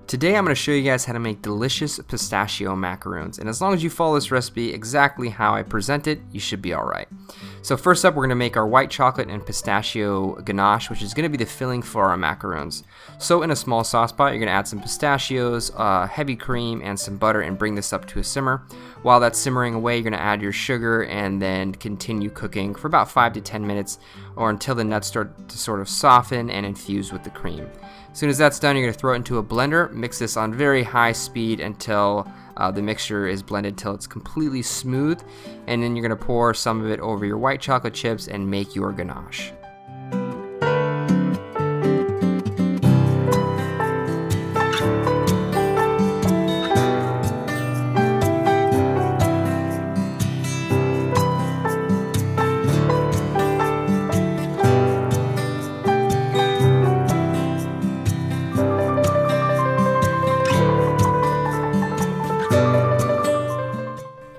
Today I'm going to show you guys how to make delicious pistachio macaroons, and as long as you follow this recipe exactly how I present it, you should be alright. So first up, we're going to make our white chocolate and pistachio ganache, which is going to be the filling for our macaroons. So in a small sauce pot, you're going to add some pistachios, heavy cream, and some butter, and bring this up to a simmer. While that's simmering away, you're going to add your sugar and then continue cooking for about 5 to 10 minutes, or until the nuts start to sort of soften and infuse with the cream. As soon as that's done, you're going to throw it into a blender, mix this on very high speed until the mixture is blended till it's completely smooth, and then you're going to pour some of it over your white chocolate chips and make your ganache.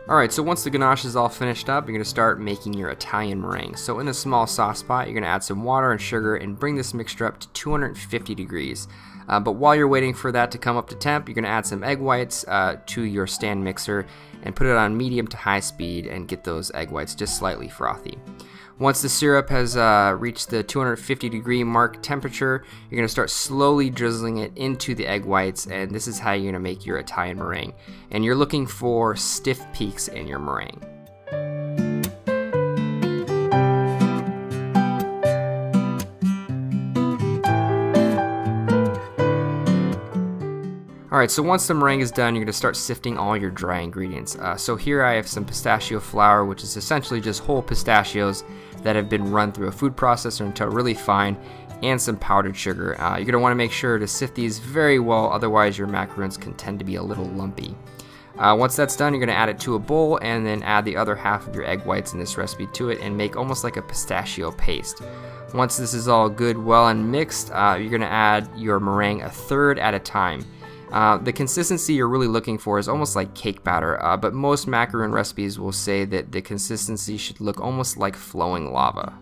Alright, so once the ganache is all finished up, you're going to start making your Italian meringue. So in a small sauce pot, you're going to add some water and sugar and bring this mixture up to 250 degrees. But while you're waiting for that to come up to temp, you're going to add some egg whites to your stand mixer and put it on medium to high speed and get those egg whites just slightly frothy. Once the syrup has reached the 250 degree mark temperature, you're going to start slowly drizzling it into the egg whites, and this is how you're going to make your Italian meringue. And you're looking for stiff peaks in your meringue. Alright, so once the meringue is done, you're going to start sifting all your dry ingredients. So here I have some pistachio flour, which is essentially just whole pistachios that have been run through a food processor until really fine, and some powdered sugar. You're going to want to make sure to sift these very well, otherwise your macaroons can tend to be a little lumpy. Once that's done, you're going to add it to a bowl and then add the other half of your egg whites in this recipe to it and make almost like a pistachio paste. Once this is all good, well, and mixed, you're going to add your meringue a third at a time. The consistency you're really looking for is almost like cake batter, but most macaroon recipes will say that the consistency should look almost like flowing lava.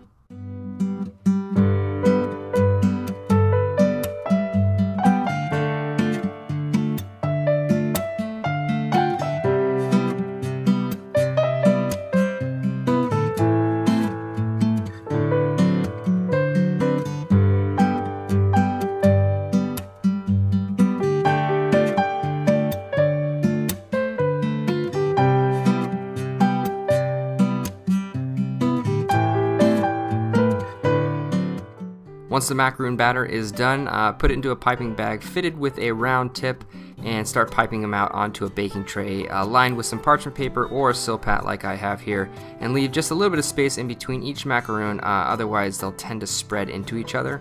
Once the macaroon batter is done, put it into a piping bag fitted with a round tip and start piping them out onto a baking tray lined with some parchment paper or a silpat like I have here, and leave just a little bit of space in between each macaroon, otherwise they'll tend to spread into each other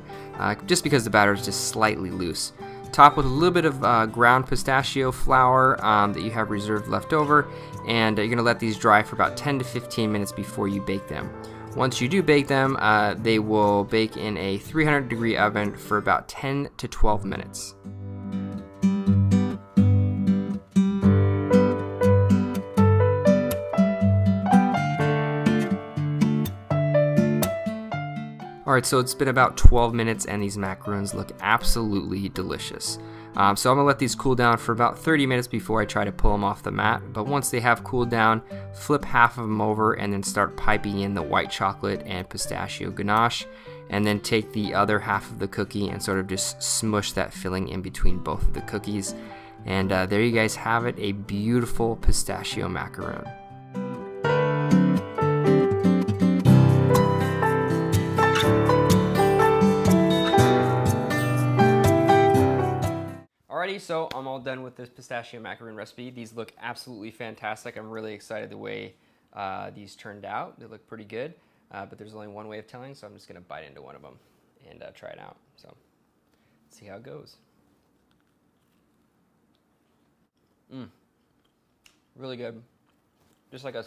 just because the batter is just slightly loose. Top with a little bit of ground pistachio flour that you have reserved left over, and you're going to let these dry for about 10 to 15 minutes before you bake them. Once you do bake them, they will bake in a 300 degree oven for about 10 to 12 minutes. Alright, so it's been about 12 minutes and these macaroons look absolutely delicious. So I'm going to let these cool down for about 30 minutes before I try to pull them off the mat. But once they have cooled down, flip half of them over and then start piping in the white chocolate and pistachio ganache. And then take the other half of the cookie and sort of just smush that filling in between both of the cookies. And there you guys have it, a beautiful pistachio macaroon. Alrighty, so I'm all done with this pistachio macaroon recipe. These look absolutely fantastic. I'm really excited the way these turned out. They look pretty good, but there's only one way of telling, so I'm just going to bite into one of them and try it out. So let's see how it goes. Really good. Just like a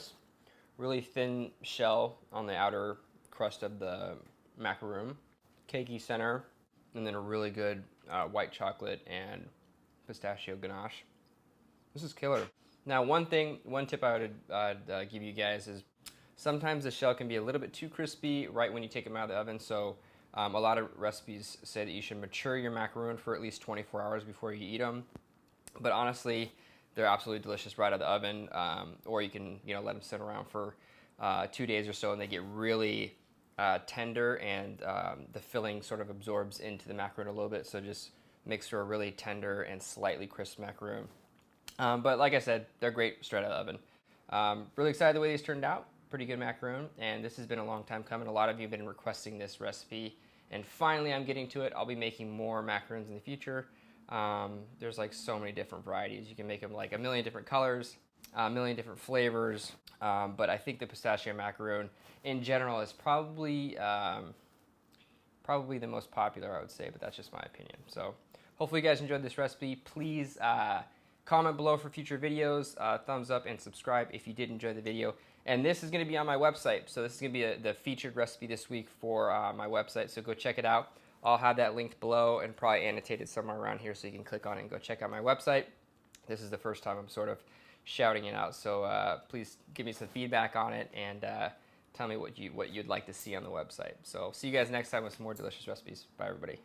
really thin shell on the outer crust of the macaroon, cakey center, and then a really good white chocolate and pistachio ganache. This is killer. Now, one tip I would give you guys is sometimes the shell can be a little bit too crispy right when you take them out of the oven, so A lot of recipes say that you should mature your macaroon for at least 24 hours before you eat them. But honestly, they're absolutely delicious right out of the oven. Or you can, let them sit around for 2 days or so, and they get really tender, and the filling sort of absorbs into the macaroon a little bit. So just makes for a really tender and slightly crisp macaroon. But like I said, they're great straight out of the oven. Really excited the way these turned out. Pretty good macaroon, and this has been a long time coming. A lot of you have been requesting this recipe, and finally I'm getting to it. I'll be making more macaroons in the future. There's like so many different varieties. You can make them like a million different colors, a million different flavors, but I think the pistachio macaroon in general is probably the most popular, I would say, but that's just my opinion. So hopefully you guys enjoyed this recipe. Please comment below for future videos, thumbs up, and subscribe if you did enjoy the video. And this is going to be on my website, so this is going to be the featured recipe this week for my website, so go check it out. I'll have that linked below and probably annotated somewhere around here, so you can click on it and go check out my website. This is the first time I'm sort of shouting it out, so please give me some feedback on it, and tell me what you'd like to see on the website. So see you guys next time with some more delicious recipes. Bye, everybody.